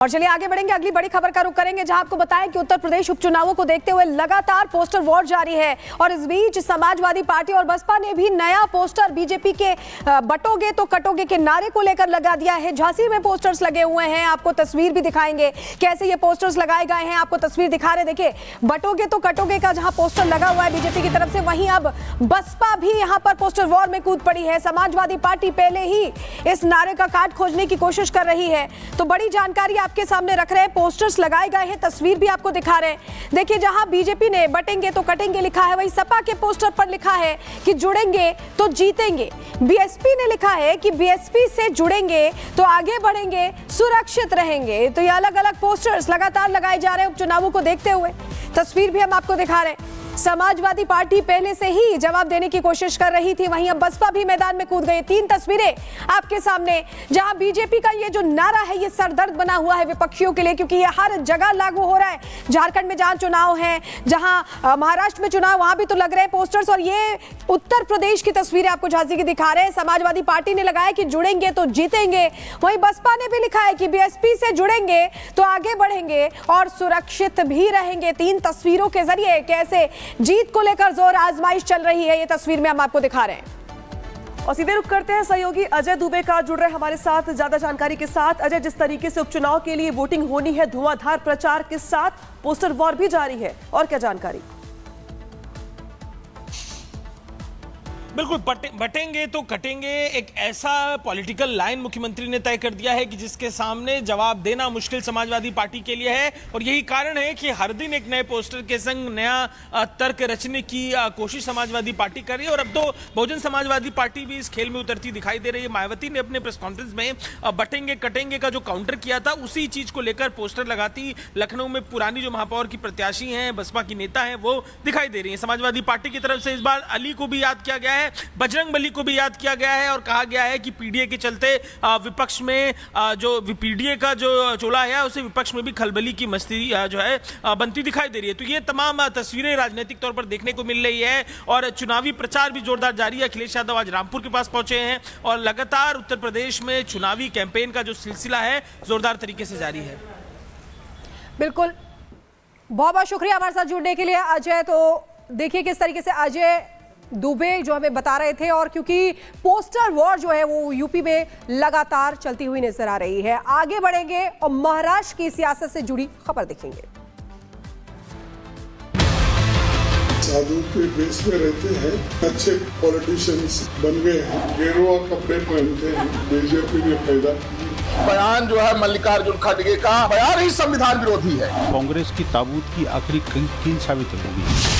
और चलिए आगे बढ़ेंगे, अगली बड़ी खबर का रुख करेंगे जहां आपको बताएं कि उत्तर प्रदेश उपचुनावों को देखते हुए लगातार पोस्टर वॉर जारी है और इस बीच समाजवादी पार्टी और बसपा ने भी नया पोस्टर बीजेपी के बटोगे तो कटोगे के नारे को लेकर लगा दिया है। झांसी में पोस्टर्स लगे हुए हैं, आपको तस्वीर भी दिखाएंगे कैसे ये पोस्टर्स लगाए गए हैं, आपको तस्वीर दिखा रहे। देखिए बटोगे तो कटोगे का जहां पोस्टर लगा हुआ है बीजेपी की तरफ से, वहीं अब बसपा भी यहां पर पोस्टर वॉर में कूद पड़ी है। समाजवादी पार्टी पहले ही इस नारे का काट खोजने की कोशिश कर रही है, तो बड़ी जानकारी आपके सामने रख रहे हैं। पोस्टर्स लगाए गए हैं, तस्वीर भी आपको दिखा रहे हैं। देखिए जहां बीजेपी ने बटेंगे तो कटेंगे लिखा है, वहीं सपा के पोस्टर पर लिखा है कि जुड़ेंगे तो जीतेंगे। बीएसपी ने लिखा है कि बीएसपी से जुड़ेंगे तो आगे बढ़ेंगे, सुरक्षित रहेंगे। तो ये अलग अलग पोस्टर्स लगातार लगाए जा रहे हैं उपचुनावों को देखते हुए। तस्वीर भी हम आपको दिखा रहे हैं। समाजवादी पार्टी पहले से ही जवाब देने की कोशिश कर रही थी, वहीं अब बसपा भी मैदान में कूद गई। तीन तस्वीरें आपके सामने जहां बीजेपी का ये जो नारा है ये सरदर्द बना हुआ है विपक्षियों के लिए, क्योंकि ये हर जगह लागू हो रहा है। झारखंड में जहां चुनाव है, जहां महाराष्ट्र में चुनाव, वहां भी तो लग रहे हैं पोस्टर्स। और ये उत्तर प्रदेश की तस्वीरें आपको झांसी की दिखा रहे हैं। समाजवादी पार्टी ने लगाया कि जुड़ेंगे तो जीतेंगे, वहीं बसपा ने भी लिखा है कि बीएसपी से जुड़ेंगे तो आगे बढ़ेंगे और सुरक्षित भी रहेंगे। तीन तस्वीरों के जरिए कैसे जीत को लेकर जोर आजमाइश चल रही है, ये तस्वीर में हम आपको दिखा रहे हैं। और सीधे रुख करते हैं सहयोगी अजय दुबे का, जुड़ रहे हमारे साथ ज्यादा जानकारी के साथ। अजय, जिस तरीके से उपचुनाव के लिए वोटिंग होनी है, धुआंधार प्रचार के साथ पोस्टर वॉर भी जारी है, और क्या जानकारी? बिल्कुल, बटेंगे तो कटेंगे, एक ऐसा पॉलिटिकल लाइन मुख्यमंत्री ने तय कर दिया है कि जिसके सामने जवाब देना मुश्किल समाजवादी पार्टी के लिए है। और यही कारण है कि हर दिन एक नए पोस्टर के संग नया तर्क रचने की कोशिश समाजवादी पार्टी कर रही है। और अब तो बहुजन समाजवादी पार्टी भी इस खेल में उतरती दिखाई दे रही है। मायावती ने अपने प्रेस कॉन्फ्रेंस में बटेंगे कटेंगे का जो काउंटर किया था, उसी चीज को लेकर पोस्टर लगाती लखनऊ में पुरानी जो महापौर की प्रत्याशी हैं, बसपा की नेता हैं, वो दिखाई दे रही है। समाजवादी पार्टी की तरफ से इस बार अली को भी याद किया गया है, बजरंग बली को भी याद किया गया है और कहा गया है कि पीडीए के चलते विपक्ष में जो पीडीए का जो चोला है उसे विपक्ष में भी खलबली की मस्ती जो है बनती दिखाई दे रही है। तो ये तमाम तस्वीरें राजनीतिक तौर पर देखने को मिल रही है और चुनावी प्रचार भी जोरदार जारी है। अखिलेश यादव आज रामपुर के पास पहुंचे हैं और लगातार उत्तर प्रदेश में चुनावी कैंपेन का जो सिलसिला है जोरदार तरीके से जारी है। बिल्कुल, बहुत बहुत शुक्रिया हमारे साथ जुड़ने के लिए अजय। तो देखिए किस तरीके से अजय दुबे जो हमें बता रहे थे, और क्योंकि पोस्टर वॉर जो है वो यूपी में लगातार चलती हुई नजर आ रही है। आगे बढ़ेंगे और महाराष्ट्र की सियासत से जुड़ी खबर देखेंगे। साधु के बेस में रहते हैं, अच्छे पॉलिटिशियंस बन गए हैं, गेरुआ कपड़े पहनते हैं, बीजेपी ने पैदा किया। बयान जो है मल्लिकार्जुन खड़गे का बयान ही संविधान विरोधी है। कांग्रेस की ताबूत की आखिरी कील साबित होगी।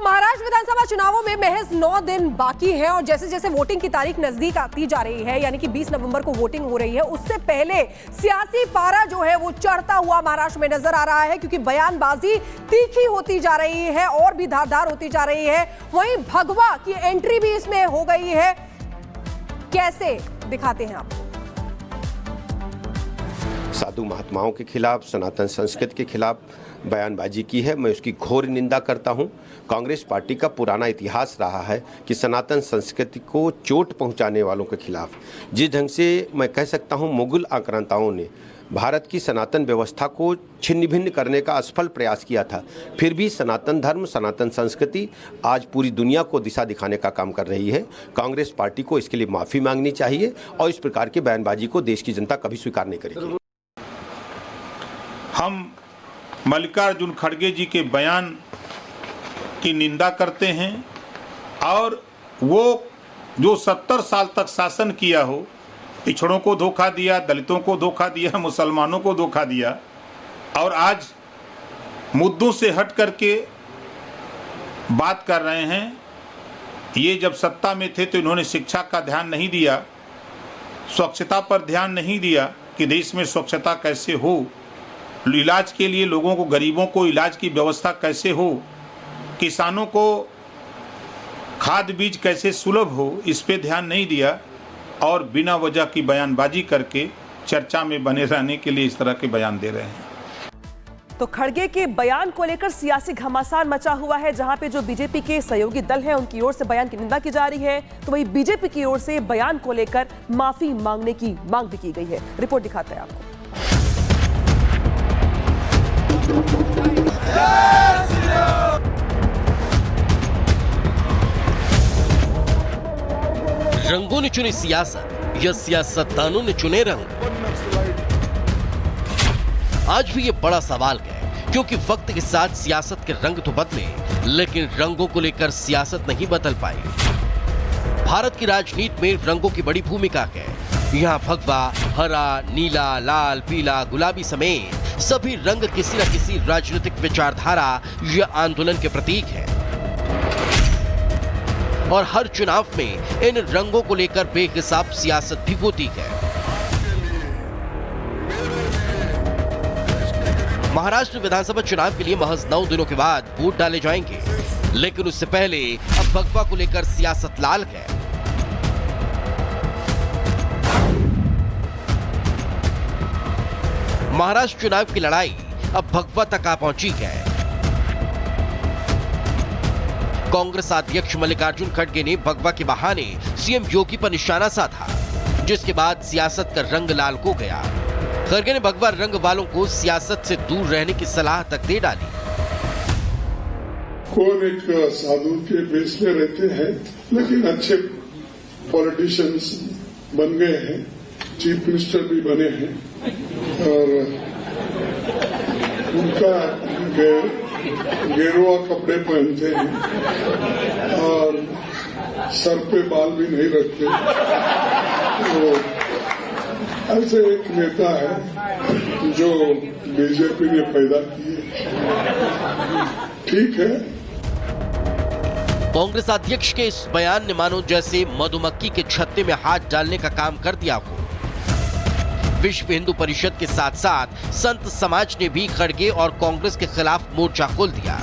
महाराष्ट्र विधानसभा चुनावों में महज 9 दिन बाकी है और जैसे जैसे वोटिंग की तारीख नजदीक आती जा रही है, यानी कि 20 नवंबर को वोटिंग हो रही है, उससे पहले सियासी पारा जो है वो चढ़ता हुआ महाराष्ट्र में नजर आ रहा है, क्योंकि बयानबाजी तीखी होती जा रही है और भी धारदार होती जा रही है। वहीं भगवा की एंट्री भी इसमें हो गई है, कैसे दिखाते हैं आपको। साधु महात्माओं के खिलाफ, सनातन संस्कृति के खिलाफ बयानबाजी की है, मैं उसकी घोर निंदा करता हूं। कांग्रेस पार्टी का पुराना इतिहास रहा है कि सनातन संस्कृति को चोट पहुंचाने वालों के खिलाफ, जिस ढंग से मैं कह सकता हूं मुगल आक्रांताओं ने भारत की सनातन व्यवस्था को छिन्न भिन्न करने का असफल प्रयास किया था, फिर भी सनातन धर्म, सनातन संस्कृति आज पूरी दुनिया को दिशा दिखाने का काम कर रही है। कांग्रेस पार्टी को इसके लिए माफ़ी मांगनी चाहिए और इस प्रकार की बयानबाजी को देश की जनता कभी स्वीकार नहीं करेगी। हम मल्लिकार्जुन खड़गे जी के बयान की निंदा करते हैं और वो जो 70 साल तक शासन किया हो, पिछड़ों को धोखा दिया, दलितों को धोखा दिया, मुसलमानों को धोखा दिया, और आज मुद्दों से हट करके बात कर रहे हैं। ये जब सत्ता में थे तो इन्होंने शिक्षा का ध्यान नहीं दिया, स्वच्छता पर ध्यान नहीं दिया कि देश में स्वच्छता कैसे हो, इलाज के लिए लोगों को, गरीबों को इलाज की व्यवस्था कैसे हो, किसानों को खाद बीज कैसे सुलभ हो, इस पे ध्यान नहीं दिया और बिना वजह की बयानबाजी करके चर्चा में बने रहने के लिए इस तरह के बयान दे रहे हैं। तो खड़गे के बयान को लेकर सियासी घमासान मचा हुआ है, जहां पे जो बीजेपी के सहयोगी दल है उनकी ओर से बयान की निंदा की जा रही है, तो वहीं बीजेपी की ओर से बयान को लेकर माफी मांगने की मांग भी की गई है। रिपोर्ट दिखाते हैं आपको। रंगों ने चुनी सियासत या सियासतदानों ने चुने रंग? आज भी ये बड़ा सवाल है, क्योंकि वक्त के साथ सियासत के रंग तो बदले, लेकिन रंगों को लेकर सियासत नहीं बदल पाई। भारत की राजनीति में रंगों की बड़ी भूमिका है। यहाँ भगवा, हरा, नीला, लाल, पीला, गुलाबी समेत सभी रंग किसी न किसी राजनीतिक विचारधारा या आंदोलन के प्रतीक हैं। और हर चुनाव में इन रंगों को लेकर बेहिसाब सियासत भी होती है। महाराष्ट्र विधानसभा चुनाव के लिए महज 9 दिनों के बाद वोट डाले जाएंगे, लेकिन उससे पहले अब भगवा को लेकर सियासत लाल है। महाराष्ट्र चुनाव की लड़ाई अब भगवा तक आ पहुंची है। कांग्रेस अध्यक्ष मल्लिकार्जुन खड़गे ने भगवा के बहाने सीएम योगी पर निशाना साधा, जिसके बाद सियासत का रंग लाल हो गया। खड़गे ने भगवा रंग वालों को सियासत से दूर रहने की सलाह तक दे डाली। कौन एक साधु के बेस में रहते हैं, लेकिन अच्छे पॉलिटिशियंस बन गए हैं, चीफ मिनिस्टर भी बने हैं, और उनका गेरुआ कपड़े पहनते हैं और सर पे बाल भी नहीं रखते। तो ऐसे एक नेता है जो बीजेपी ने पैदा किए, ठीक है। कांग्रेस अध्यक्ष के इस बयान ने मानो जैसे मधुमक्खी के छत्ते में हाथ डालने का काम कर दिया हो। विश्व हिंदू परिषद के साथ साथ संत समाज ने भी खड़गे और कांग्रेस के खिलाफ मोर्चा खोल दिया।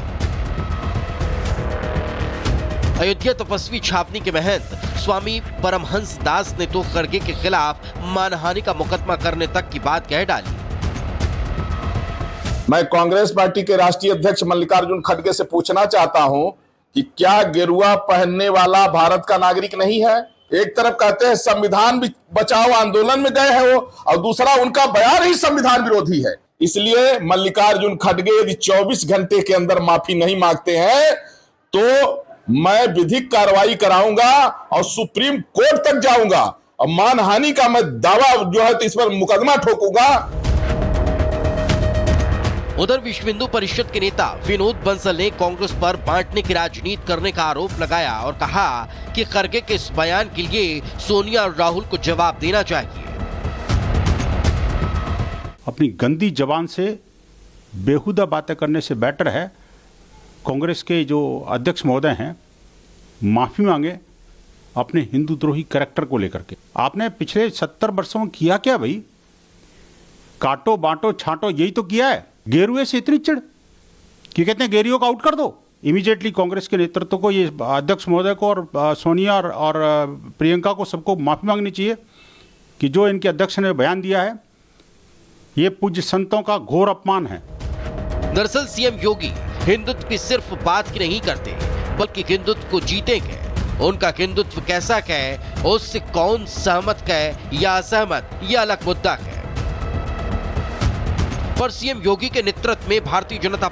अयोध्या तपस्वी छावनी के महंत स्वामी परमहंस दास ने तो खड़गे के खिलाफ मानहानि का मुकदमा करने तक की बात कह डाली। मैं कांग्रेस पार्टी के राष्ट्रीय अध्यक्ष मल्लिकार्जुन खड़गे से पूछना चाहता हूं कि क्या गेरुआ पहनने वाला भारत का नागरिक नहीं है? एक तरफ कहते हैं संविधान बचाओ आंदोलन में गए हैं वो, और दूसरा उनका बयान ही संविधान विरोधी है। इसलिए मल्लिकार्जुन खड़गे यदि 24 घंटे के अंदर माफी नहीं मांगते हैं तो मैं विधिक कार्रवाई कराऊंगा और सुप्रीम कोर्ट तक जाऊंगा, और मानहानि का मैं दावा जो है तो इस पर मुकदमा ठोकूंगा। उधर विश्व हिंदू परिषद के नेता विनोद बंसल ने कांग्रेस पर बांटने की राजनीति करने का आरोप लगाया और कहा कि खड़गे के इस बयान के लिए सोनिया और राहुल को जवाब देना चाहिए। अपनी गंदी जबान से बेहुदा बातें करने से बेटर है कांग्रेस के जो अध्यक्ष महोदय हैं माफी मांगे अपने हिंदू द्रोही कैरेक्टर को लेकर के। आपने पिछले 70 वर्षों में किया क्या भाई? काटो बांटो छांटो, यही तो किया है। गेरुए से इतनी चिढ़ कि कहते हैं गेरुओं को आउट कर दो। इमीडिएटली कांग्रेस के नेतृत्व को, ये अध्यक्ष महोदय को और सोनिया और प्रियंका को सबको माफी मांगनी चाहिए कि जो इनके अध्यक्ष ने बयान दिया है ये पूज्य संतों का घोर अपमान है। दरअसल सीएम योगी हिंदुत्व की सिर्फ बात की नहीं करते, बल्कि हिंदुत्व को जीतेंगे। उनका हिंदुत्व कैसा है, उससे कौन सहमत है या असहमत, यह अलग मुद्दा है। पर सीएम योगी के नेतृत्व में भारतीय जनता